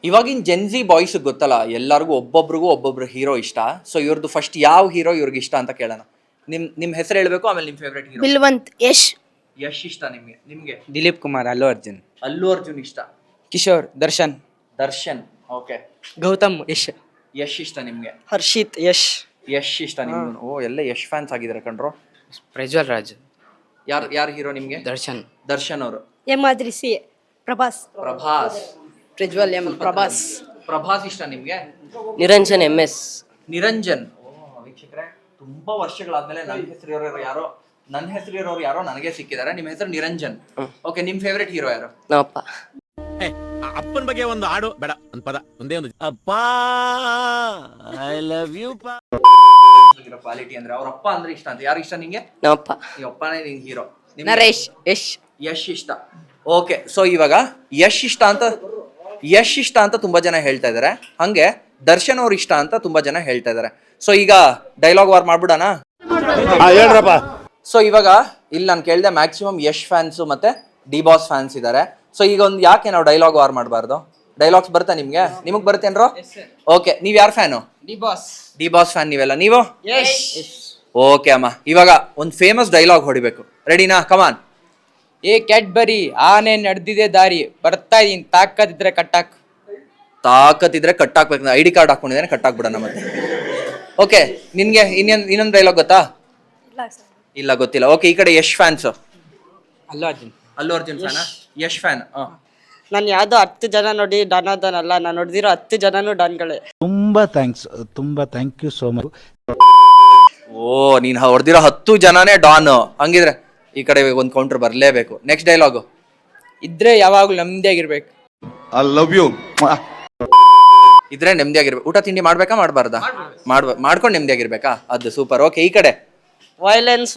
ಇವಾಗಿನ Gen Z boys ಗೊತ್ತಲ್ಲ, ಎಲ್ಲರಿಗೂ ಒಬ್ಬೊಬ್ರು ಹೀರೋ ಇಷ್ಟ. ಸೊ ಇವ್ರದ್ದು ಫಸ್ಟ್ ಯಾವ ಹೀರೋ ಇವ್ರಿಗೆ ಇಷ್ಟ ಅಂತ ಕೇಳೋಣ. ನಿಮ್ ಹೆಸರು ಹೇಳ್ಬೇಕು, ಆಮೇಲೆ ನಿಮ್ ಫೇವ್ರೆಟ್ ಹೀರೋ. ಬಿಲ್ವಂತ್. ಯಶ್ ಇಷ್ಟ ನಿಮ್ಗೆ? ದಿಲೀಪ್ ಕುಮಾರ್. ಅಲ್ಲು ಅರ್ಜುನ್ ಇಷ್ಟ. ಕಿಶೋರ್. ದರ್ಶನ್. ಓಕೆ. ಗೌತಮ್. ಯಶ್ ಇಷ್ಟ ನಿಮ್ಗೆ? ಹರ್ಷಿತ್. ಯಶ್ ಇಷ್ಟ ನಿಮ್ಗೆ? ಓ, ಎಲ್ಲ ಯಶ್ ಫ್ಯಾನ್ಸ್ ಆಗಿದ್ದಾರೆ ಕಣ್ರು. ಪ್ರಜ್ವಲ್ ರಾಜ್. ಯಾರು ಹೀರೋ ನಿಮ್ಗೆ? ದರ್ಶನ್ ಅವರು. ಎಂ. ಪ್ರಭಾಸ್. ಪ್ರಜ್ವಲ್ ಎಂ. ಪ್ರಭಾಸ್ ಇಷ್ಟ ನಿಮ್ಗೆ? ನಿರಂಜನ್. MS. ನಿರಂಜನ್. ವೀಕ್ಷಕರೇ, ತುಂಬಾ ವರ್ಷಗಳಾದ್ಮೇಲೆ ನನ್ನ ಹೆಸರು ಇರೋರು ಯಾರೋ ನನಗೆ ಸಿಕ್ಕಿದ್ದಾರೆ. ನಿಮ್ಮ ಹೆಸರು ನಿರಂಜನ್. ಓಕೆ, ನಿಮ್ ಫೇವ್ರೆಟ್ ಹೀರೋ ಯಾರು? ನಮ್ಮಪ್ಪ. ಅಪ್ಪನ ಬಗ್ಗೆ ಒಂದು ಹಾಡು ಬೇಡ, ಒಂದು ಪದ, ಒಂದೇ ಒಂದು. ಅಪ್ಪ ಐ ಲವ್ ಯು ಕ್ವಾಲಿಟಿ ಅಂದ್ರೆ ಅವ್ರ ಅಪ್ಪ ಅಂದ್ರೆ ಇಷ್ಟ ಅಂತ. ಯಾರು ಇಷ್ಟ ನಿಂಗೆ? ನಮ್ಮಪ್ಪ. ಈ ಅಪ್ಪನೇ ನಿನ್ ಹೀರೋ. ನರೇಶ್. ಯಶ್ ಇಷ್ಟ. ಓಕೆ, ಸೊ ಇವಾಗ ಯಶ್ ಇಷ್ಟ ಅಂತ ತುಂಬಾ ಜನ ಹೇಳ್ತಾ ಇದಾರೆ. ಹಂಗೆ ದರ್ಶನ್ ಅವ್ರ ಇಷ್ಟ ಅಂತ ತುಂಬಾ ಜನ ಹೇಳ್ತಾ ಇದಾರೆ. ಸೊ ಈಗ ಡೈಲಾಗ್ ವಾರ್ ಮಾಡ್ಬಿಡೋಣ. ಹೇಳ್ರಪ್ಪ. ಸೊ ಇವಾಗ ಇಲ್ಲಿ ನಾನು ಕೇಳಿದೆ, ಮ್ಯಾಕ್ಸಿಮಮ್ ಯಶ್ ಫ್ಯಾನ್ಸ್ ಮತ್ತೆ ಡಿ ಬಾಸ್ ಫ್ಯಾನ್ಸ್ ಇದಾರೆ. ಸೊ ಈಗ ಒಂದು ಯಾಕೆ ನಾವು ಡೈಲಾಗ್ ವಾರ್ ಮಾಡಬಾರ್ದು? ಡೈಲಾಗ್ಸ್ ಬರ್ತಾ ನಿಮಗ್ ಬರುತ್ತೇನ್ರೋ? ಓಕೆ, ನೀವ್ ಯಾರ್ ಫ್ಯಾನು? ಡಿ ಬಾಸ್ ಫ್ಯಾನ್ ನೀವೆಲ್ಲ. ನೀವು? ಓಕೆ ಅಮ್ಮ, ಇವಾಗ ಒಂದು ಫೇಮಸ್ ಡೈಲಾಗ್ ಹೊಡಿಬೇಕು. ರೆಡಿನಾ? ಕಮಾನ್. ಏ ಕ್ಯಾಡ್ಬರಿ, ಆನೆ ನಡೆದಿದೆ ದಾರಿ, ಬರ್ತಾ ಇದೀನಿ, ತಾಕತ್ತಿದ್ರೆ ಕಟ್ಟಾಕ್ಬೇಕು. ID ಕಾರ್ಡ್ ಹಾಕೊಂಡಿದ್ದೇನೆ, ಕಟ್ಟಾಕ್ಬಿಡೋಣ ಮತ್ತೆ. ಓಕೆ, ನಿನ್ಗೆ ಇನ್ನೊಂದು ಡೈಲಾಗ್ ಗೊತ್ತಾ? ಇಲ್ಲ, ಗೊತ್ತಿಲ್ಲ. ಓಕೆ, ಈ ಕಡೆ Yash fans. Allu Arjun fan. Yash fan. ನಾನು ಯಾವ್ದೋ 10 ಜನ ನೋಡಿ ಡನ್ ಅದನಲ್ಲ, ನಾನು ನೋಡಿದಿರೋ 10 ಜನನು ಡನ್ಗಳೇ. ತುಂಬಾ ಥ್ಯಾಂಕ್ ಯು ಸೋ ಮಚ್. ಓ, ನೀನ್ ಹೊಡೆದಿರೋ 10 ಜನನೇ ಡಾನ್. ಹಂಗಿದ್ರೆ ಈ ಕಡೆ ಒಂದು ಕೌಂಟರ್ ಬರ್ಲೇಬೇಕು. Next dialogue. ಇದ್ರೆ ಯಾವಾಗ್ಲೂ ನೆಮ್ಮದಿಯಾಗಿರ್ಬೇಕು. I love you. ಇದ್ರೆ ನೆಮ್ಮದಿಯಾಗಿರ್ಬೇಕು. ಊಟ ತಿಂಡಿ ಮಾಡ್ಬೇಕಾ ಮಾಡಬಾರ್ದಾ? ಮಾಡ್ಕೊಂಡು ನೆಮ್ಮದಿಯಾಗಿರ್ಬೇಕಾ? ಅದು ಸೂಪರ್. ಓಕೆ, ಈ ಕಡೆ. Violence.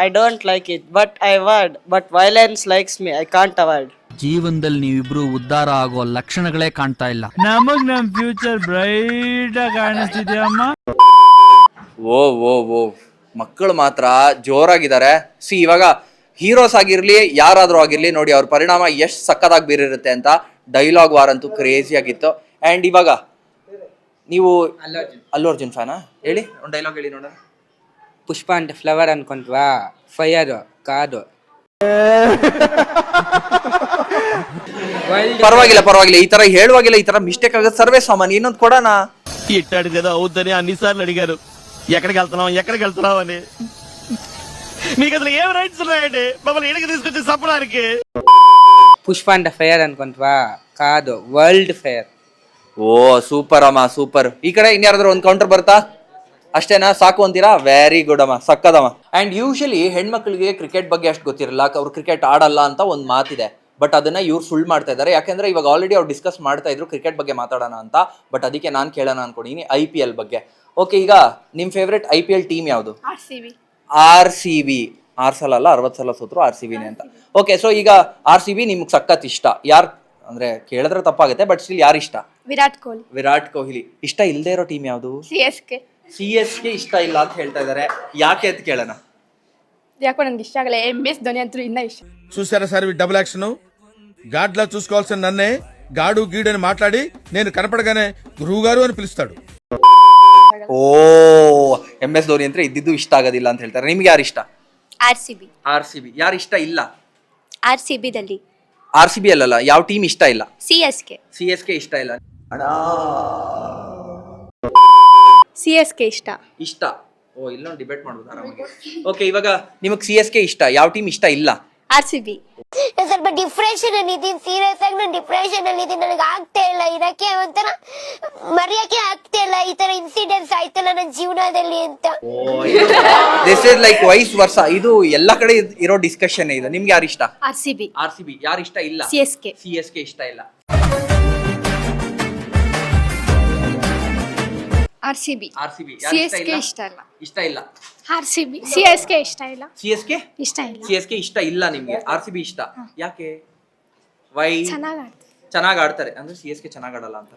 I don't like it, but I avoid. But violence likes me. I can't avoid. ಜೀವನದಲ್ಲಿ ನೀವಿಬ್ರು ಉದ್ಧಾರ ಆಗೋ ಲಕ್ಷಣಗಳೇ ಕಾಣ್ತಾ ಇಲ್ಲ. ನಮಗ್ ನಮ್ ಫ್ಯೂಚರ್ ಬ್ರೈಟ್ ಆಗಿ ಕಾಣಿಸ್ತಿದೆ ಅಮ್ಮ. ಓ ಮಕ್ಕಳು ಮಾತ್ರ ಜೋರಾಗಿದ್ದಾರೆ. ಇವಾಗ ಹೀರೋಸ್ ಆಗಿರ್ಲಿ, ಯಾರಾದ್ರೂ ಆಗಿರ್ಲಿ, ನೋಡಿ ಅವ್ರ ಪರಿಣಾಮ ಎಷ್ಟು ಸಕ್ಕದಾಗಿ ಬೀರಿರುತ್ತೆ ಅಂತ. ಡೈಲಾಗ್ ವಾರ್ ಅಂತೂ ಕ್ರೇಜಿ ಆಗಿತ್ತು. ಅಂಡ್ ಇವಾಗ ನೀವು ಅಲ್ಲು ಅರ್ಜುನ್ ಫ್ಯಾನಾ? ಹೇಳಿ, ಒಂದು ಡೈಲಾಗ್ ಹೇಳಿ ನೋಡೋಣ. ಪುಷ್ಪ ಅಂಡ್ ಫ್ಲವರ್ ಅನ್ಕೊಂಡ್ವಾ, ಫೈರ್ ಕಾದು. ಪರವಾಗಿಲ್ಲ, ಈ ತರ ಹೇಳುವಾಗಿಲ್ಲ, ಈ ತರ ಮಿಸ್ಟೇಕ್ ಆಗುತ್ತೆ, ಸರ್ವೇ ಸಾಮಾನ್ಯ. ಇನ್ನೊಂದು కొడనా? ఇట్టాడు అవుతానే అన్నిసార్లు అడిగారు, ఎక్కడికి వెళ్తున్నావు అని. మీకు అసలు ఏం రైట్స్ ఉన్నాయండి మమ్మల్ని ఇక్కడికి తీసుకొచ్చి చంపడానికి? ಪುಷ್ಪ ಅಂಡ್ ಫೈರ್ ಅನ್ಕೊಂಡ್ವಾ, ಕಾದು ವರ್ಲ್ಡ್ ಫೈರ್. ಓ, ಸೂಪರ್ ಅಮ್ಮ, ಸೂಪರ್. ಈ ಕಡೆ ಇನ್ಯಾರಾದ್ರೂ ಒಂದು ಕೌಂಟರ್ ಬರ್ತಾ? ಅಷ್ಟೇನಾ? ಸಾಕು ಅಂತೀರಾ? ವೆರಿ ಗುಡ್ ಅಮ್ಮ, ಸಕ್ಕದಮ್ಮ. ಅಂಡ್ ಯೂಶಲಿ ಹೆಣ್ಮಕ್ಳಿಗೆ ಕ್ರಿಕೆಟ್ ಬಗ್ಗೆ ಅಷ್ಟು ಗೊತ್ತಿರಲ್ಲ, ಅವ್ರು ಕ್ರಿಕೆಟ್ ಆಡಲ್ಲ ಅಂತ ಒಂದು ಮಾತಿದೆ. ಬಟ್ ಅದನ್ನ ಇವ್ರು ಸುಳ್ಳು ಮಾಡ್ತಾ ಇದ್ದಾರೆ. ಯಾಕೆಂದ್ರೆ ಇವಾಗ ಆಲ್ರೆಡಿ ಅವ್ರು ಡಿಸ್ಕಸ್ ಮಾಡ್ತಾ ಇದ್ರು ಕ್ರಿಕೆಟ್ ಬಗ್ಗೆ ಮಾತಾಡೋಣ ಅಂತ. ಬಟ್ ಅದಕ್ಕೆ ನಾನು ಕೇಳೋಣ ಅನ್ಕೊಂಡಿನಿ IPL ಬಗ್ಗೆ. ಓಕೆ, ಈಗ ನಿಮ್ ಫೇವ್ರೆಟ್ IPL ಟೀಮ್ ಯಾವುದು? RCB. 6 ಸಲ ಅಲ್ಲ, 60 ಸಲ ಸೋತ್ರು RCBನೇ ಅಂತ. ಓಕೆ, ಸೊ ಈಗ RCB ನಿಮ್ಗೆ ಸಖತ್ ಇಷ್ಟ. ಯಾರು ಅಂದ್ರೆ ಕೇಳಿದ್ರೆ ತಪ್ಪಾಗುತ್ತೆ, ಬಟ್ ಸ್ಟಿಲ್ ಯಾರು ಇಷ್ಟ? ವಿರಾಟ್ ಕೊಹ್ಲಿ. ಇಷ್ಟ ಇಲ್ಲದೆ ಇರೋ ಟೀಮ್ ಯಾವುದು? CSK ಇಷ್ಟ ಇಲ್ಲ ಅಂತ ಹೇಳ್ತಾ ಇದಾರೆ. ಯಾಕೆ ಅಂತ ಕೇಳೋಣ. ಯಾಕೋ ನನ್ಗೆ ಇಷ್ಟ ಆಗಲ್ಲ. MS ಧೋನಿ ಅಂತೂ ಇನ್ನ ಇಷ್ಟ. చూసారా సార్ డబుల్ యాక్షన్? గాడ్లా చూసుకోవాల్సిన నన్నే గాడు గీడు అని మాట్లాడి నేను కనపడగానే గురువు గారు అని పిలుస్తాడు. ಓ, MS ಧೋನಿ ಅಂದ್ರೆ ಇದ್ದಿದ್ದು ಇಷ್ಟ ಆಗೋದಿಲ್ಲ ಅಂತ ಹೇಳ್ತಾರೆ. ನಿಮ್ಗೆ ಯಾರು ಇಷ್ಟ? RCB. ಯಾರು ಇಷ್ಟ ಇಲ್ಲ? RCB ಅಲ್ಲಲ್ಲ, ಯಾವ ಟೀಮ್ ಇಷ್ಟ ಇಲ್ಲ? CSK ಇಷ್ಟ ಇಲ್ಲ. CSK ಇಷ್ಟ. ಓ, ಇಲ್ಲೊಂದು ಡಿಬೇಟ್ ಮಾಡ್ಬೋದು ಆರಾಮಾಗಿ. ಓಕೆ, ಇವಾಗ ನಿಮಗೆ CSK ಇಷ್ಟ, ಯಾವ ಟೀಮ್ ಇಷ್ಟ ಇಲ್ಲ? RCB. ಸ್ವಲ್ಪ ಡಿಪ್ರೆಷನ್ ಅಲ್ಲಿ ಇದೀನಿ, ಸೀರಿಯಸ್ ಆಗಿ ನಾನು ಡಿಪ್ರೆಷನ್ ಅಲ್ಲಿ ಇದೀನಿ. ನನಗೆ ಆಗ್ತಾ ಇಲ್ಲ ಇರಕ್ಕೆ, ಒಂಥರ ಮರೆಯಕ್ಕೆ ಆಗ್ತಾ ಇಲ್ಲ. ಈ ತರ ಇನ್ಸಿಡೆಂಟ್ಸ್ ಆಯ್ತಲ್ಲ ನನ್ನ ಜೀವನದಲ್ಲಿ ಅಂತ. ದಿಸ್ ಇಸ್ ಲೈಕ್ ವೈಸ್ ವರ್ಸ. ಇದು ಎಲ್ಲಾ ಕಡೆ ಇರೋ ಡಿಸ್ಕಷನ್ ಇದು. ನಿಮ್ಗೆ ಯಾರು ಇಷ್ಟ? RCB. ಯಾರು ಇಷ್ಟ ಇಲ್ಲ? CSK ಇಷ್ಟ ಇಲ್ಲ. RCB. CSK ಇಷ್ಟ ಇಲ್ಲ. RCB. CSK ಇಷ್ಟ ಇಲ್ಲ. CSK ಇಷ್ಟ ಇಲ್ಲ ನಿಮ್ಗೆ, RCB ಇಷ್ಟ. ಯಾಕೆ? ವೈ? ಚೆನ್ನಾಗಿ ಆಡ್ತಾರೆ ಅಂದ್ರೆ CSK ಚೆನ್ನಾಗಿ ಆಡಲ್ಲ ಅಂತ.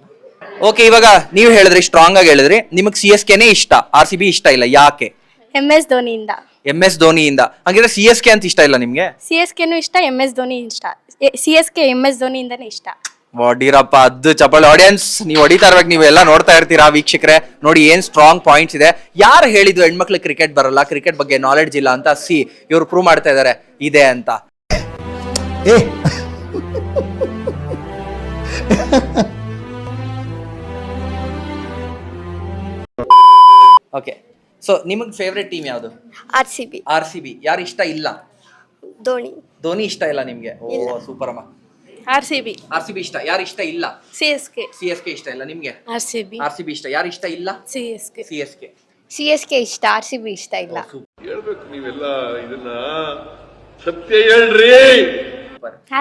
ಓಕೆ, ಇವಾಗ ನೀವು ಹೇಳಿದ್ರಿ, ಸ್ಟ್ರಾಂಗ್ ಆಗಿ ಹೇಳಿದ್ರಿ, ನಿಮಗೆ CSKನೇ ಇಷ್ಟ, RCB ಇಷ್ಟ ಇಲ್ಲ. ಯಾಕೆ? MS ಧೋನಿಯಿಂದ. ಹಂಗಿದ್ರೆ CSK ಅಂತ ಇಷ್ಟ ಇಲ್ಲ ನಿಮ್ಗೆ? CSKನೂ ಇಷ್ಟ, MS ಧೋನಿ ಇಷ್ಟ. CSK MS ಧೋನಿಯಿಂದನೇ ಇಷ್ಟ. ಹೊಡೀರಪ್ಪ, ಅದು ಚಪ್ಪಲ್. ಆಡಿಯನ್ಸ್ ನೀವು ಹೊಡಿತಾ ಇರ್ಬೇಕು, ನೀವು ಎಲ್ಲ ನೋಡ್ತಾ ಇರ್ತೀರಾ ವೀಕ್ಷಕರೇ. ನೋಡಿ ಏನ್ ಸ್ಟ್ರಾಂಗ್ ಪಾಯಿಂಟ್ಸ್ ಇದೆ. ಯಾರು ಹೇಳಿದ್ದು ಹೆಣ್ಮಕ್ಳಿಗೆ ಕ್ರಿಕೆಟ್ ಬರಲ್ಲ, ಕ್ರಿಕೆಟ್ ಬಗ್ಗೆ ನಾಲೆಡ್ಜ್ ಇಲ್ಲ ಅಂತ? ಇವ್ರು ಪ್ರೂವ್ ಮಾಡ್ತಾ ಇದಾರೆ ಇದೆ ಅಂತ. ಓಕೆ, ಸೊ ನಿಮಗೆ ಫೇವ್ರೆಟ್ ಟೀಮ್ ಯಾವುದು? RCB. RCB. ಯಾರು ಇಷ್ಟ ಇಲ್ಲ? ಧೋನಿ ಇಷ್ಟ ಇಲ್ಲ ನಿಮ್ಗೆ? ಓ ಸೂಪರ್ ಅಮ್ಮ. RCB ಇಷ್ಟ. ಯಾರು ಇಷ್ಟ ಇಲ್ಲ? CSK ಇಷ್ಟ ಇಲ್ಲ ನಿಮ್ಗೆ? RCB ಇಷ್ಟ. ಯಾರು ಇಷ್ಟ ಇಲ್ಲ? CSK ಇಷ್ಟ, RCB ಇಷ್ಟ ಇಲ್ಲ. ಹೇಳ್ಬೇಕು ನೀವೆಲ್ಲ ಇದನ್ನ ಸತ್ಯ ಹೇಳ್ರಿ.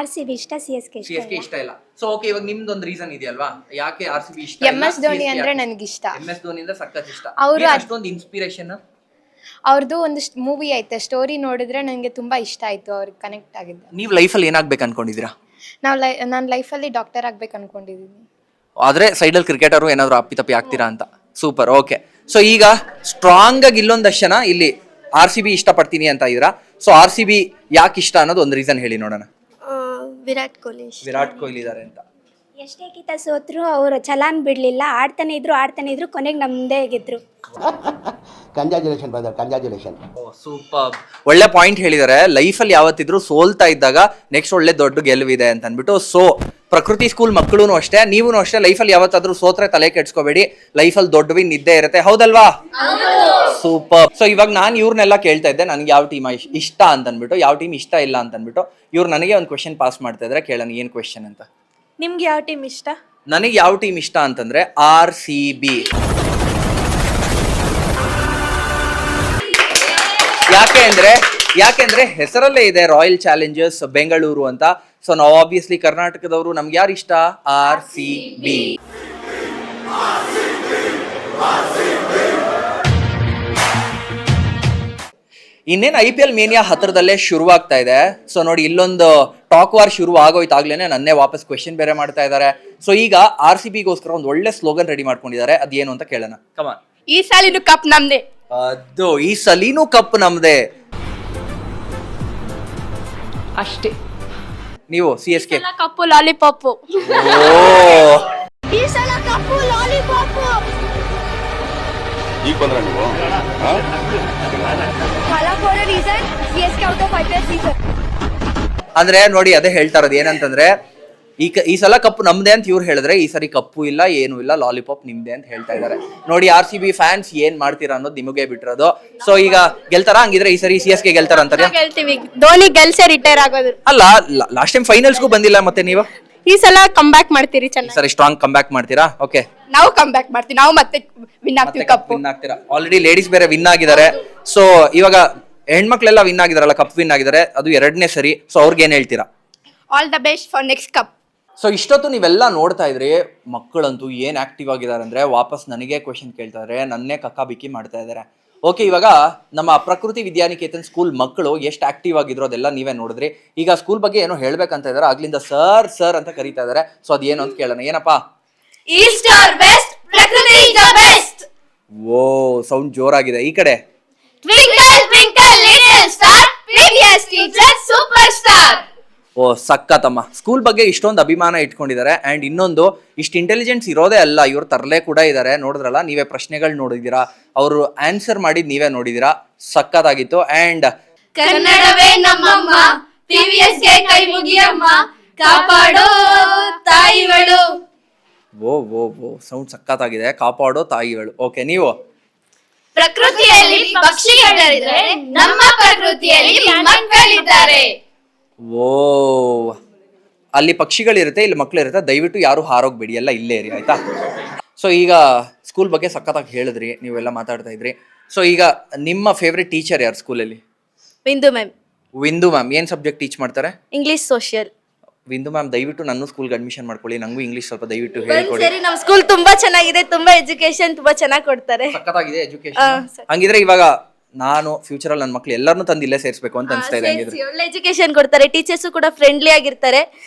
RCB ಇಷ್ಟ, CSK ಇಷ್ಟ ಇಲ್ಲ. ಸೊ ಓಕೆ, ಇವಾಗ ನಿಮ್ದೊಂದು ರೀಸನ್ ಇದೆಯಲ್ವಾ ಯಾಕೆ RCB ಇಷ್ಟ? MS ಧೋನಿ ಅಂದ್ರೆ ನನಗೆ ಇಷ್ಟ. MS ಧೋನಿ ಅಂದ್ರೆ ಸಖತ್ ಇಷ್ಟ. ಅವ್ರು ಅಷ್ಟೊಂದು ಇನ್ಸ್ಪಿರೇಷನ್. ಅವ್ರದ್ದು ಒಂದು ಮೂವಿ ಐತೆ, ಸ್ಟೋರಿ ನೋಡಿದ್ರೆ ನನಗೆ ತುಂಬಾ ಇಷ್ಟ ಆಯ್ತು, ಅವ್ರಿಗೆ ಕನೆಕ್ಟ್ ಆಗಿದ್ದೆ. ನೀವು ಲೈಫಲ್ಲಿ ಏನಾಗ್ಬೇಕು ಅನ್ಕೊಂಡಿದ್ದೀರಾ? ನಾನು ಲೈಫಲ್ಲಿ ಡಾಕ್ಟರ್ ಆಗ್ಬೇಕು ಅನ್ಕೊಂಡಿದ್ದೀನಿ. ಆದ್ರೆ ಸೈಡಲ್ಲಿ ಕ್ರಿಕೆಟರು ಏನಾದ್ರು ಅಪ್ಪಿತಪ್ಪಿ ಆಗ್ತೀರಾ ಅಂತ. ಸೂಪರ್. ಓಕೆ, ಸೊ ಈಗ ಸ್ಟ್ರಾಂಗ್ ಆಗಿ ಇಲ್ಲೊಂದಷ್ಟು ಜನ ಇಲ್ಲಿ RCB ಇಷ್ಟ ಪಡ್ತೀನಿ ಅಂತ ಇದ್ದೀರಾ. ಸೊ RCB ಯಾಕೆ ಇಷ್ಟ ಅನ್ನೋದು ಒಂದು ರೀಸನ್ ಹೇಳಿ ನೋಡೋಣ. ವಿರಾಟ್ ಕೊಹ್ಲಿ ಇದ್ದಾರೆ ಅಂತ. ಎಷ್ಟೇ ಕಿತ ಸೋತ್ರು ಅವರು ಚಲಾನ್ ಬಿಡ್ಲಿಲ್ಲ, ಆಡ್ತಾನೆ ಇದ್ರು ಕೊನೆಗೆ ನಮ್ದೇ ಗೆದ್ರು. Congratulation brother, congratulation. ಸೂಪರ್, ಒಳ್ಳೆ ಪಾಯಿಂಟ್ ಹೇಳಿದ್ದಾರೆ. ಲೈಫಲ್ಲಿ ಯಾವತ್ತಿದ್ರು ಸೋಲ್ತಾ ಇದ್ದಾಗ ನೆಕ್ಸ್ಟ್ ಒಳ್ಳೆ ದೊಡ್ಡ ಗೆಲುವಿದೆ ಅಂತ ಅಂದ್ಬಿಟ್ಟು. ಸೊ ಪ್ರಕೃತಿ ಸ್ಕೂಲ್ ಮಕ್ಕಳು ಅಷ್ಟೇ, ನೀವು ಅಷ್ಟೇ. ಲೈಫಲ್ಲಿ ಯಾವತ್ತಾದ್ರೂ ಸೋತ್ರೆ ತಲೆ ಕೆಡ್ಸ್ಕೋಬೇಡಿ, ಲೈಫಲ್ಲಿ ದೊಡ್ಡ ವಿನ್ ಇದ್ದೇ ಇರುತ್ತೆ, ಹೌದಲ್ವಾ? ಸೂಪರ್. ಸೊ ಇವಾಗ ನಾನು ಇವ್ರನ್ನೆಲ್ಲ ಕೇಳ್ತಾ ಇದ್ದೆ ನನಗೆ ಯಾವ ಟೀಮ್ ಇಷ್ಟ ಅಂತ ಅಂದ್ಬಿಟ್ಟು, ಯಾವ ಟೀಮ್ ಇಷ್ಟ ಇಲ್ಲ ಅಂತ ಅಂದ್ಬಿಟ್ಟು. ಇವ್ರು ನನಗೆ ಒಂದು ಕ್ವೆಶನ್ ಪಾಸ್ ಮಾಡ್ತಾ ಇದ್ರೆ, ಕೇಳೋಣ ಏನ್ ಕ್ವೆಶನ್ ಅಂತ. ನಿಮ್ಗೆ ಯಾವ ಟೀಮ್ ಇಷ್ಟ? ನನಗೆ ಯಾವ ಟೀಮ್ ಇಷ್ಟ ಅಂತಂದ್ರೆ RCB. ಯಾಕೆಂದ್ರೆ ಹೆಸರಲ್ಲೇ ಇದೆ ರಾಯಲ್ ಚಾಲೆಂಜರ್ಸ್ ಬೆಂಗಳೂರು ಅಂತ. ಸೊ ನಾವು ಆಬ್ವಿಯಸ್ಲಿ ಕರ್ನಾಟಕದವರು, ನಮ್ಗೆ ಯಾರು ಇಷ್ಟ? RCB. ಇನ್ನೇನು IPL ಮೇನಿಯಾ ಹತ್ರದಲ್ಲೇ ಶುರುವಾಗ್ತಾ ಇದೆ. ಸೊ ನೋಡಿ, ಇಲ್ಲೊಂದು ಟಾಕ್ ವಾರ್ ಶುರು ಆಗೋಯ್ತಾಗ್ಲೇನೆ ನನ್ನೇ ವಾಪಸ್ ಕ್ವೆಶನ್ ಬೇರೆ ಮಾಡ್ತಾ ಇದ್ದಾರೆ. ಸೊ ಈಗ RCBಗೋಸ್ಕರ ಒಂದು ಒಳ್ಳೆ ಸ್ಲೋಗನ್ ರೆಡಿ ಮಾಡ್ಕೊಂಡಿದ್ದಾರೆ, ಅದೇನು ಅಂತ ಕೇಳೋಣ. ಕಮಾನ್. ಈ ಸಾಲಿನ ಕಪ್ ನಮ್ದೆ. ಅದು ಈ ಸಲೀನು ಕಪ್ ನಮ್ದೆ ಅಷ್ಟೇ. ನೀವು CSK ಕಪ್ಪು ಲಾಲಿಪಾಪ್. ಈ ಸಲ ಕಪ್ಪು ಲಾಲಿಪಾಪ್. ಈಗ ಬಂದ್ರ ನೀವು reason CSK out of IPL season. ಅಂದ್ರೆ ನೋಡಿ, ಅದೇ ಹೇಳ್ತಾ ಇರೋದು ಏನಂತಂದ್ರೆ, ಈ ಸಲ ಕಪ್ಪು ನಮ್ದೇ ಅಂತ ಇವ್ರು ಹೇಳಿದ್ರೆ, ಈ ಸರಿ ಕಪ್ಪು ಇಲ್ಲ, ಏನು ಇಲ್ಲ, ಲಾಲಿಪಾಪ್ ನಿಮ್ದೆ ಅಂತ ಹೇಳ್ತಾ ಇದ್ದಾರೆ. ನೋಡಿ RCB ಫ್ಯಾನ್ಸ್ ಏನ್ ಮಾಡ್ತೀರಾ ಅನ್ನೋದು ನಿಮಗೆ ಬಿಟ್ಟಿರೋದು. ಸೊ ಈಗ ಗೆಲ್ತಾರ? ಹಂಗಿದ್ರೆ ಈ ಸರಿ CSK ಗೆಲ್ತಾರ ಅಂತಾರೆ? ಗೆಲ್ತೀವಿ. ಧೋನಿ ಗೆಲ್ಸೆ ರಿಟೈರ್ ಆಗೋದು. ಅಲ್ಲ, ಲಾಸ್ಟ್ ಟೈಮ್ ಫೈನಲ್ಸ್ಗೂ ಬಂದಿಲ್ಲ ಮತ್ತೆ ನೀವು. ಈ ಸಲ ಕಮ್ ಬ್ಯಾಕ್ ಮಾಡ್ತೀರಿ ಚೆನ್ನಾಗಿ. ಸರಿ, ಸ್ಟ್ರಾಂಗ್ ಕಮ್ ಬ್ಯಾಕ್ ಮಾಡ್ತೀರಾ? ಓಕೆ, ನಾವು ಕಮ್ ಬ್ಯಾಕ್ ಮಾಡ್ತೀವಿ, ನಾವು ಮತ್ತೆ ವಿನ್ ಆಗ್ತೀವಿ, ಕಪ್ ವಿನ್ ಆಗ್ತೀರಾ. ಆಲ್ರೆಡಿ ಲೇಡೀಸ್ ಬೇರೆ ವಿನ್ ಆಗಿದ್ದಾರೆ. ಸೊ ಇವಾಗ ಹೆಣ್ಮಕ್ಳೆಲ್ಲ ವಿನ್ ಆಗಿದಾರಲ್ಲ, ಕಪ್ ವಿನ್ ಆಗಿದ್ದಾರೆ, ಅದು 2ನೇ ಸರಿ. ಸೊ ಅವ್ರಿಗೆ ಏನ್ ಹೇಳ್ತೀರಾ? All the best for next cup. So ಇಷ್ಟೊತ್ತು ನೀವೆಲ್ಲ ನೋಡ್ತಾ ಇದ್ರಿ, ಮಕ್ಕಳಂತೂ ಏನ್ ಆಕ್ಟಿವ್ ಆಗಿದ್ದಾರೆ ಅಂದ್ರೆ, ವಾಪಸ್ ನನಗೆ ಕ್ವೆಶನ್ ಕೇಳ್ತಾ ಇದಾರೆ, ನನ್ನೇ ಕಕ್ಕಾಬಿಕ್ಕಿ ಮಾಡ್ತಾ ಇದಾರೆ. ಓಕೆ, ಇವಾಗ ನಮ್ಮ ಪ್ರಕೃತಿ ವಿದ್ಯಾನಿಕೇತನ್ ಸ್ಕೂಲ್ ಮಕ್ಕಳು ಎಷ್ಟು ಆಕ್ಟಿವ್ ಆಗಿದ್ರು ಅದೆಲ್ಲ ನೀವೇ ನೋಡಿದ್ರಿ. ಈಗ ಸ್ಕೂಲ್ ಬಗ್ಗೆ ಏನೋ ಹೇಳ್ಬೇಕಂತ ಇದಾರೆ, ಆಗ್ಲಿಂದ ಸರ್ ಅಂತ ಕರೀತಾ ಇದಾರೆ. ಸೊ ಅದೇನು ಅಂತ ಕೇಳೋಣ. ಏನಪ್ಪಾ? East or west, Prakruti is the best. ಓ, ಸೌಂಡ್ ಜೋರಾಗಿದೆ. ಈ ಕಡೆ twinkle twinkle little star, previous teacher super star. ಓ ಸಕ್ಕತ್ತಮ್ಮ. ಸ್ಕೂಲ್ ಬಗ್ಗೆ ಇಷ್ಟೊಂದು ಅಭಿಮಾನ ಇಟ್ಕೊಂಡಿದ್ದಾರೆ. ಅಂಡ್ ಇನ್ನೊಂದು, ಇಷ್ಟು ಇಂಟೆಲಿಜೆನ್ಸ್ ಇರೋದೇ ಅಲ್ಲ, ಇವ್ರು ತರಲೆ ಕೂಡ ಇದ್ದಾರೆ. ನೋಡಿದ್ರಲ್ಲ ನೀವೇ, ಪ್ರಶ್ನೆಗಳು ನೋಡಿದ್ದೀರಾ, ಅವರು ಆನ್ಸರ್ ಮಾಡಿದ್ ನೀವೇ ನೋಡಿದ್ದೀರಾ, ಸಕ್ಕತ್ತಾಗಿತ್ತು. ಅಂಡ್ ಕನ್ನಡವೇ ನಮ್ಮಮ್ಮ, ಪ್ರೀವಿಯಸ್ ಗೆ ಕೈ ಮುಗಿಯಮ್ಮ, ಕಾಪಾಡೋ ತಾಯಿಗಳು. ಓ ಸೌಂಡ್ ಸಕ್ಕತ್ತಾಗಿದೆ, ಕಾಪಾಡೋ ತಾಯಿಗಳು. ಓಕೆ, ನೀವು? ಪ್ರಕೃತಿಯಲ್ಲಿ ಪಕ್ಷಿಗಳಿದ್ರೆ ನಮ್ಮ ಪ್ರಕೃತಿಯಲ್ಲಿ ಮಕ್ಕಳಿದ್ದಾರೆ. ಓ, ಅಲ್ಲಿ ಪಕ್ಷಿಗಳಿರುತ್ತೆ, ಇಲ್ಲಿ ಮಕ್ಳಿರುತ್ತೆ. ದಯವಿಟ್ಟು ಯಾರು ಹಾರೋಗ್ಬೇಡಿ, ಎಲ್ಲ ಇಲ್ಲೇ ಇರಿ, ಆಯ್ತಾ? ಸೊ ಈಗ ಸ್ಕೂಲ್ ಬಗ್ಗೆ ಸಖತ್ತಾಗಿ ಹೇಳಿದ್ರಿ, ನೀವೆಲ್ಲ ಮಾತಾಡ್ತಾ ಇದ್ರಿ. ಸೊ ಈಗ ನಿಮ್ಮ ಫೇವ್ರೆಟ್ ಟೀಚರ್ ಯಾರು ಸ್ಕೂಲಲ್ಲಿ? ವಿಂದು ಮ್ಯಾಮ್. ವಿಂದು ಮ್ಯಾಮ್ ಏನ್ ಸಬ್ಜೆಕ್ಟ್ ಟೀಚ್ ಮಾಡ್ತಾರೆ? English, social. ವಿಂದು ಮ್ಯಾಮ್, ದಯವಿಟ್ಟು ನನ್ನ ಸ್ಕೂಲ್ಗೆ ಅಡ್ಮಿಷನ್ ಮಾಡ್ಕೊಳ್ಳಿ, ನಂಗೂ ಇಂಗ್ಲಿಷ್ ಸ್ವಲ್ಪ ದಯವಿಟ್ಟು ಹೇಳ್ಕೊಡಿ. ಸರಿ, ನಮ್ಮ ಸ್ಕೂಲ್ ತುಂಬಾ ಚೆನ್ನಾಗಿದೆ, ತುಂಬಾ ಎಜುಕೇಶನ್ ತುಂಬಾ ಚೆನ್ನಾಗಿ ಕೊಡ್ತಾರೆ. ಸಖತ್ತಾಗಿದೆ ಎಜುಕೇಶನ್. ಹಂಗಿದ್ರೆ ಇವಾಗ ನಾನು ಫ್ಯೂಚರ್ ಅಲ್ಲಿ ನನ್ನ ಮಕ್ಳು ಎಲ್ಲರನ್ನೂ ತಂದು ಇಲ್ಲೇ ಸೇರಿಸಬೇಕು ಅಂತ ಅನ್ಸ್ತಾ ಇದೆ. ಒಳ್ಳೆ ಎಜುಕೇಶನ್ ಕೊಡ್ತಾರೆ, ಟೀಚರ್ಸ್ ಕೂಡ ಫ್ರೆಂಡ್ಲಿ ಆಗಿರ್ತಾರೆ,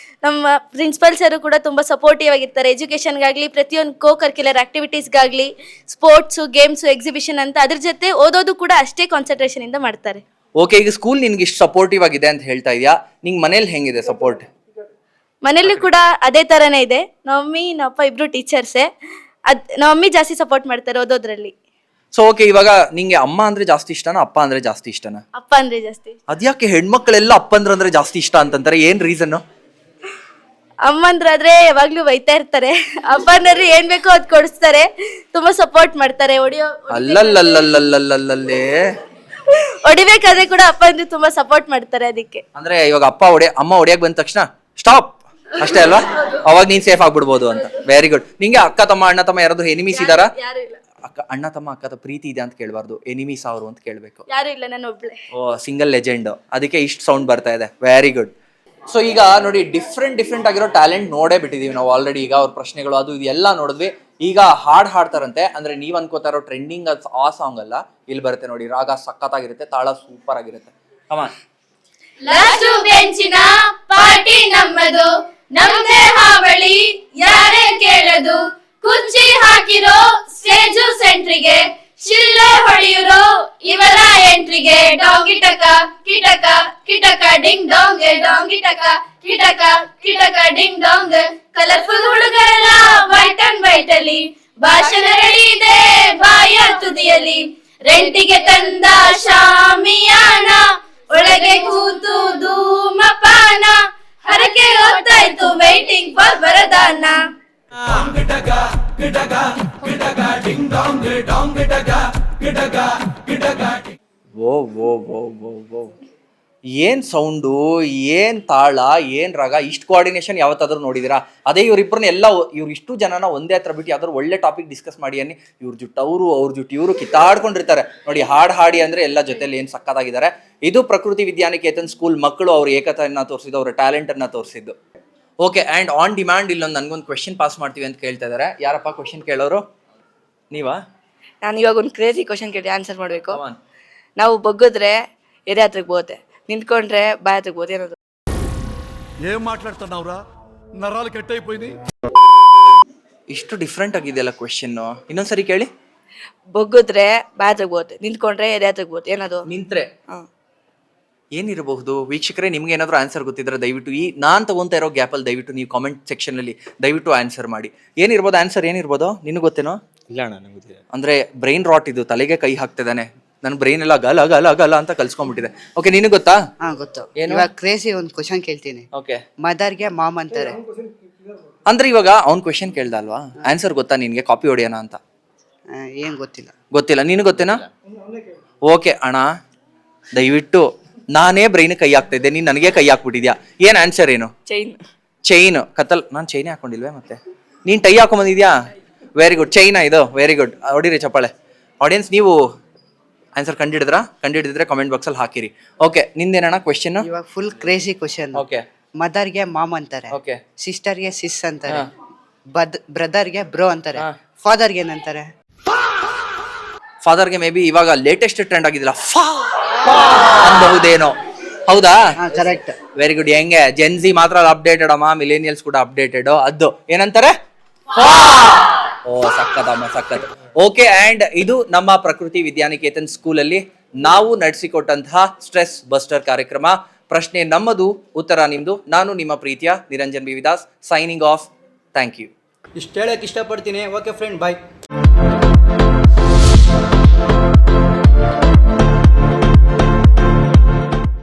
ನಮ್ಮ ಪ್ರಿನ್ಸಿಪಲ್ ಸರ್ ಕೂಡ ತುಂಬಾ ಸಪೋರ್ಟಿವ್ ಆಗಿರ್ತಾರೆ. ಎಜುಕೇಶನ್ಗಾಗ್ಲಿ, ಪ್ರತಿಯೊಂದು ಕೋ ಕರಿಕ್ಯುಲರ್ ಆಕ್ಟಿವಿಟೀಸ್ಗಾಗ್ಲಿ, ಸ್ಪೋರ್ಟ್ಸು, ಗೇಮ್ಸು, ಎಕ್ಸಿಬಿಷನ್ ಅಂತ ಅದ್ರ ಜೊತೆ ಓದೋದು ಕೂಡ ಅಷ್ಟೇ ಕಾನ್ಸಂಟ್ರೇಷನ್ ಇಂದ ಮಾಡ್ತಾರೆ. ಓಕೆ, ಈಗ ಸ್ಕೂಲ್ ನಿನ್ಗೆ ಇಷ್ಟು ಸಪೋರ್ಟಿವ್ ಆಗಿದೆ ಅಂತ ಹೇಳ್ತಾ ಇದೆಯಾ, ನಿಂಗೆ ಮನೇಲಿ ಹೆಂಗಿದೆ ಸಪೋರ್ಟ್? ಮನೇಲಿ ಕೂಡ ಅದೇ ತರನೇ ಇದೆ. ನಮ್ಮಮ್ಮಿ ನಮ್ಮಪ್ಪ ಇಬ್ರು ಟೀಚರ್ಸೇ. ನಮ್ಮಮ್ಮಿ ಜಾಸ್ತಿ ಸಪೋರ್ಟ್ ಮಾಡ್ತಾರೆ ಓದೋದ್ರಲ್ಲಿ. ಸೊ ಓಕೆ, ಇವಾಗ ನಿಂಗೆ ಅಮ್ಮ ಅಂದ್ರೆ ಜಾಸ್ತಿ ಇಷ್ಟನಾ ಅಪ್ಪ ಅಂದ್ರೆ ಜಾಸ್ತಿ ಇಷ್ಟನಾ? ಅಪ್ಪ ಅಂದ್ರೆ ಜಾಸ್ತಿ. ಅದ್ಯಾಕೆ ಹೆಣ್ಮಕ್ಳೆಲ್ಲ ಅಪ್ಪಂದ್ರೆ ಜಾಸ್ತಿ ಇಷ್ಟ ಅಂತಂತಾರೆ, ಏನ್ ರೀಸನ್? ಅಮ್ಮಂದ್ರಾದ್ರೆ ಯಾವಾಗ್ಲೂ ಬೈತಾ ಇರ್ತಾರೆ, ಅಪ್ಪಂದ್ರೆ ಏನ್ ಬೇಕೋ ಅದ್ ಕೊಡಿಸ್ತಾರೆ, ತುಂಬಾ ಸಪೋರ್ಟ್ ಮಾಡ್ತಾರೆ. ಅಲ್ಲಲ್ಲಲ್ಲಲ್ಲಲ್ಲಲ್ಲೇ ಹೊಡಿಬೇಕಾದ್ರೆ ಕೂಡ ಅಪ್ಪ ಅಂದ್ರೆ ತುಂಬಾ ಸಪೋರ್ಟ್ ಮಾಡ್ತಾರೆ. ಅದಕ್ಕೆ ಅಂದ್ರೆ ಇವಾಗ ಅಮ್ಮ ಹೊಡಿಯಕ್ ಬಂದ ತಕ್ಷಣ ಸ್ಟಾಪ್ ಅಷ್ಟೇ ಅಲ್ವಾ, ಅವಾಗ ನೀನ್ ಸೇಫ್ ಆಗ್ಬಿಡ್ಬೋದು ಅಂತ. Very good. ನಿಂಗೆ ಅಕ್ಕ ತಮ್ಮ ಅಣ್ಣ ತಮ್ಮ ಯಾರಾದ್ರೂ ಎನಿಮೀಸ್ ಇದಾರಾ? ಯಾರು ಇಲ್ಲ. ಅಣ್ಣ ತಮ್ಮ ಅಕ್ಕ ಪ್ರೀತಿ ಇದೆ ಅಂತ ಕೇಳಬಾರ್ದು, ಎನಿಮೀಸ್ ಅವರು ಅಂತ ಕೇಳ್ಬೇಕು. ಯಾರು ಇಲ್ಲ, ನಾನು ಒಬ್ಳೆ. ಓ, ಸಿಂಗಲ್ ಲೆಜೆಂಡ್, ಅದಕ್ಕೆ ಇಷ್ಟು ಸೌಂಡ್ ಬರ್ತಾ ಇದೆ. Very good. ಸೊ ಈಗ ನೋಡಿ, ಡಿಫ್ರೆಂಟ್ ಆಗಿರೋ ಟ್ಯಾಲೆಂಟ್ ನೋಡೇ ಬಿಟ್ಟಿದೀವಿ ನಾವು ಆಲ್ರೆಡಿ. ಈಗ ಅವ್ರ ಪ್ರಶ್ನೆಗಳು ಅದು ಇದು ಎಲ್ಲ ನೋಡಿದ್ವಿ. ಈಗ ಹಾಡ್ತಾರಂತೆ, ಅಂದ್ರೆ ನೀವ್ ಅನ್ಕೋತಾ ಇರೋ ಟ್ರೆಂಡಿಂಗ್ ಆ ಸಾಂಗ್ ಅಲ್ಲ, ಇಲ್ಲಿ ಬರುತ್ತೆ ನೋಡಿ. ರಾಗ ಸಖತ್ತಾಗಿರುತ್ತೆ, ತಾಳ ಸೂಪರ್ ಆಗಿರುತ್ತೆ. ಕಮಾನ್. ಲಾಸ್ಟು ಬೆಂಚಿನ ಪಾರ್ಟಿ ನಮ್ಮದು, ನಮ್ದೇ ಹಾವಳಿ ಯಾರೇ ಕೇಳದು, ಕುರ್ಚಿ ಹಾಕಿರೋ ಸ್ಟೇಜು ಸೆಂಟ್ರಿಗೆ, ಶಿಲ್ಲೆ ಹೊಡೆಯುರೋ ಇವರ ಎಂಟ್ರಿಗೆ. ಡಾಂಗಿ ಟಕ ಕಿಟಕ ಕಿಟಕ ಡಿಂಗ್ ಡಾಂಗ್, ಡಾಂಗಿ ಟಕ ಕಿಟಕ ಕಿಟಕ ಡಿಂಗ್ ಡಾಂಗ್. ಕಲರ್ಫುಲ್ ಹುಡುಗರೆಲ್ಲ ವೈಟ್ ಅಂಡ್ ವೈಟ್ ಅಲ್ಲಿ, ಭಾಷಣ ರೆಡಿ ಇದೆ ಬಾಯ ತುದಿಯಲ್ಲಿ. ರೆಂಟಿಗೆ ತಂದ ಶಾಮಿಯಾನ, ಒಳಗೆ ಕೂತು ಧೂಮಪಾನ, ಹರಕೆ ಹೊತ್ತಾಯ್ತು ವೈಟಿಂಗ್ ಫಾರ್ ವರದಾನ. ಓ ಓ ಓ ಓ ಓ, ಏನ್ ಸೌಂಡು, ಏನ್ ತಾಳ, ಏನ್ ರಾಗ, ಇಷ್ಟು ಕೋಆರ್ಡಿನೇಷನ್ ಯಾವತ್ತಾದ್ರೂ ನೋಡಿದಿರಾ? ಅದೇ ಇವ್ರಿಬ್ರನ್ನ ಇವ್ರು ಇಷ್ಟು ಜನನ ಒಂದೇ ಹತ್ರ ಬಿಟ್ಟು ಯಾವ್ದಾದ್ರು ಒಳ್ಳೆ ಟಾಪಿಕ್ ಡಿಸ್ಕಸ್ ಮಾಡಿ ಅನ್ನಿ, ಇವ್ರ ಜುಟ್ಟು ಅವರು ಅವ್ರ ಜುಟ್ಟು ಇವರು ಕಿತ್ತಾಡ್ಕೊಂಡಿರ್ತಾರೆ ನೋಡಿ. ಹಾಡಿ ಅಂದ್ರೆ ಎಲ್ಲ ಜೊತೆಲಿ ಏನ್ ಸಕ್ಕತ್ತಾಗಿದ್ದಾರೆ. ಇದು ಪ್ರಕೃತಿ ವಿದ್ಯಾನಿಕೇತನ್ ಸ್ಕೂಲ್ ಮಕ್ಕಳು ಅವ್ರ ಏಕತೆಯನ್ನ ತೋರಿಸಿದ್ದು, ಅವ್ರ ಟ್ಯಾಲೆಂಟ್ ಅನ್ನ ತೋರಿಸಿದ್ದು. ಓಕೆ, ಆ್ಯಂಡ್ ಆನ್ ಡಿಮ್ಯಾಂಡ್ ಇಲ್ಲೊಂದು ನನಗೊಂದು ಕ್ವೆಶನ್ ಪಾಸ್ ಮಾಡ್ತೀವಿ ಅಂತ ಕೇಳ್ತಾ ಇದಾರೆ. ಯಾರಪ್ಪ ಕ್ವೆಶನ್ ಕೇಳೋರು? ನೀವಾ? ನಾನು ಇವಾಗ ಒಂದು ಕ್ರೇಜಿ ಕ್ವಶನ್ ಕೇಳಿ ಆನ್ಸರ್ ಮಾಡಬೇಕು. ನಾವು ಬಗ್ಗಿದ್ರೆ ಎದೆ ಹತ್ರಕ್ಕೆ ಹೋಗುತ್ತೆ, ನಿಂತ್ಕೊಂಡ್ರೆ ಬಾಯ ಹತ್ರಕ್ಕೆ ಹೋಗುತ್ತೆ. ಏನದು? ఏం మాట్లాడుతున్నావురా నరాలు కట్ అయిపోయినాయి. ಇಷ್ಟು ಡಿಫ್ರೆಂಟ್ ಆಗಿದೆಯಲ್ಲ ಕ್ವೆಶನ್, ಇನ್ನೊಂದ್ಸರಿ ಕೇಳಿ. ಬಗ್ಗಿದ್ರೆ ಬಾಯ ಹತ್ರಕ್ಕೆ ಹೋಗುತ್ತೆ, ನಿಂತ್ಕೊಂಡ್ರೆ ಎದೆ ಹತ್ರಕ್ಕೆ ಹೋಗುತ್ತೆ. ಏನದು? ನಿಂತ್ರೆ ಏನಿರಬಹುದು? ವೀಕ್ಷಕರೇ, ನಿಮ್ಗೆ ಏನಾದ್ರು ಆನ್ಸರ್ ಗೊತ್ತಿದ್ರೆ ದಯವಿಟ್ಟು ಈ ನಾನ್ ತಗೊಂತ ಇರೋ ಗ್ಯಾಪಲ್ಲಿ ದಯವಿಟ್ಟು ನೀವು ಕಾಮೆಂಟ್ ಸೆಕ್ಷನ್ ಅಲ್ಲಿ ದಯವಿಟ್ಟು ಆನ್ಸರ್ ಮಾಡಿ. ಏನಿರ್ಬೋದು ಆನ್ಸರ್? ಏನಿರ್ಬೋದು? ನಿನಗೆ ಗೊತ್ತೇನೋ? ಇಲ್ಲ ಅಣ್ಣ, ಗೊತ್ತಿಲ್ಲ. ಅಂದ್ರೆ ಬ್ರೈನ್ ರಾಟ್ ಇದು, ತಲೆಗೆ ಕೈ ಹಾಕ್ತಿದ್ದಾನೆ. ನನ್ನ ಬ್ರೈನ್ ಎಲ್ಲ ಗಲ ಗಲ ಗಲ ಅಂತ ಕಲ್ಸ್ಕೊಂಡ್ಬಿಟ್ಟಿದೆ. ಓಕೆ, ನಿನಗೆ ಗೊತ್ತಾ? ಗೊತ್ತು. ಇವಾಗ ಕ್ರೇಜಿ ಒಂದು ಕ್ವಶನ್ ಕೇಳ್ತೀನಿ. ಓಕೆ. ಮದರ್ಗೆ ಮಾಮ್ ಅಂತಾರೆ. ಅಂದ್ರೆ ಇವಾಗ ಅವ್ನ್ ಕ್ವೆಶನ್ ಕೇಳ್ದ ಅಲ್ವಾ, ಆನ್ಸರ್ ಗೊತ್ತಾ ನಿನ್ಗೆ? ಕಾಪಿ ಹೊಡಿಯೋಣ ಅಂತ. ಏನ್ ಗೊತ್ತಿಲ್ಲ. ಗೊತ್ತಿಲ್ಲ. ನೀನು ಗೊತ್ತೇನಾ? ಓಕೆ ಅಣ್ಣ, ದಯವಿಟ್ಟು ನಾನೇ ಬ್ರೈನ್ ಕೈ ಹಾಕ್ತಾ ಇದ್ದೆ, ನೀನ್ ನನಗೆ ಕೈ ಹಾಕ್ಬಿಟ್ಟಿದ್ಯಾ. ಏನ್ ಆನ್ಸರ್ ಏನು? ಚೈನ್. ಕತ್ತಲ್. ನಾನು ಚೈನೇ ಹಾಕೊಂಡಿಲ್ವೇ? ಮತ್ತೆ ನೀನ್ ಟೈ ಹಾಕೊಂಬಂದಿದ್ಯಾ? Very good. ಚೈನಾ ಇದು? Very good. ಹೊಡಿರಿ ಚಪ್ಪಾಳೆ. ಆಡಿಯನ್ಸ್, ನೀವು ಆನ್ಸರ್ ಕಂಡಿಡಿದ್ರೆ ಕಾಮೆಂಟ್ ಬಾಕ್ಸ್ ಅಲ್ಲಿ ಹಾಕಿರಿ. ಓಕೆ, ನಿಂದೇನಣ್ಣ ಕ್ವೆಶನ್? ಇವಾಗ ಫುಲ್ ಕ್ರೇಜಿ ಕ್ವಶನ್. ಓಕೆ. ಮದರ್ಗೆ ಮಾಮ್ ಅಂತಾರೆ, ಓಕೆ. ಸಿಸ್ಟರ್ಗೆ ಸಿಸ್ ಅಂತಾರೆ, ಬ್ರದರ್ಗೆ ಬ್ರೋ ಅಂತಾರೆ, ಫಾದರ್ಗೆ ಏನಂತಾರೆ? ಫಾದರ್ಗೆ ಮೇ ಬಿ ಇವಾಗ ಲೇಟೆಸ್ಟ್ ಟ್ರೆಂಡ್ ಆಗಿದಿಲ್ಲ, ಅನ್ಬಹುದೇನೋ. ಹೌದಾ? ಕರೆಕ್ಟ್. Very good. ಹೆಂಗೆ ಜೆನ್ಸಿ ಮಾತ್ರ ಅಪ್ಡೇಟೆಡ್ ಅಮ್ಮ, ಮಿಲೇನಿಯಲ್ಸ್ ಕೂಡ ಅಪ್ಡೇಟೆಡ್. ಅದು ಏನಂತಾರೆ? ಓ, ಸಕ್ಕತ್ತಮ್ಮ, ಸಕ್ಕತ್. ಓಕೆ, ಅಂಡ್ ಇದು ನಮ್ಮ ಪ್ರಕೃತಿ ವಿದ್ಯಾನಿಕೇತನ್ ಸ್ಕೂಲಲ್ಲಿ ನಾವು ನಡೆಸಿಕೊಟ್ಟಂತಹ ಸ್ಟ್ರೆಸ್ ಬಸ್ಟರ್ ಕಾರ್ಯಕ್ರಮ. ಪ್ರಶ್ನೆ ನಮ್ಮದು, ಉತ್ತರ ನಿಮ್ದು. ನಾನು ನಿಮ್ಮ ಪ್ರೀತಿಯ Niranjan B Vidas, signing off. Thank you. ಇಷ್ಟು ಹೇಳಕ್ ಇಷ್ಟಪಡ್ತೀನಿ. ಓಕೆ ಫ್ರೆಂಡ್, ಬಾಯ್.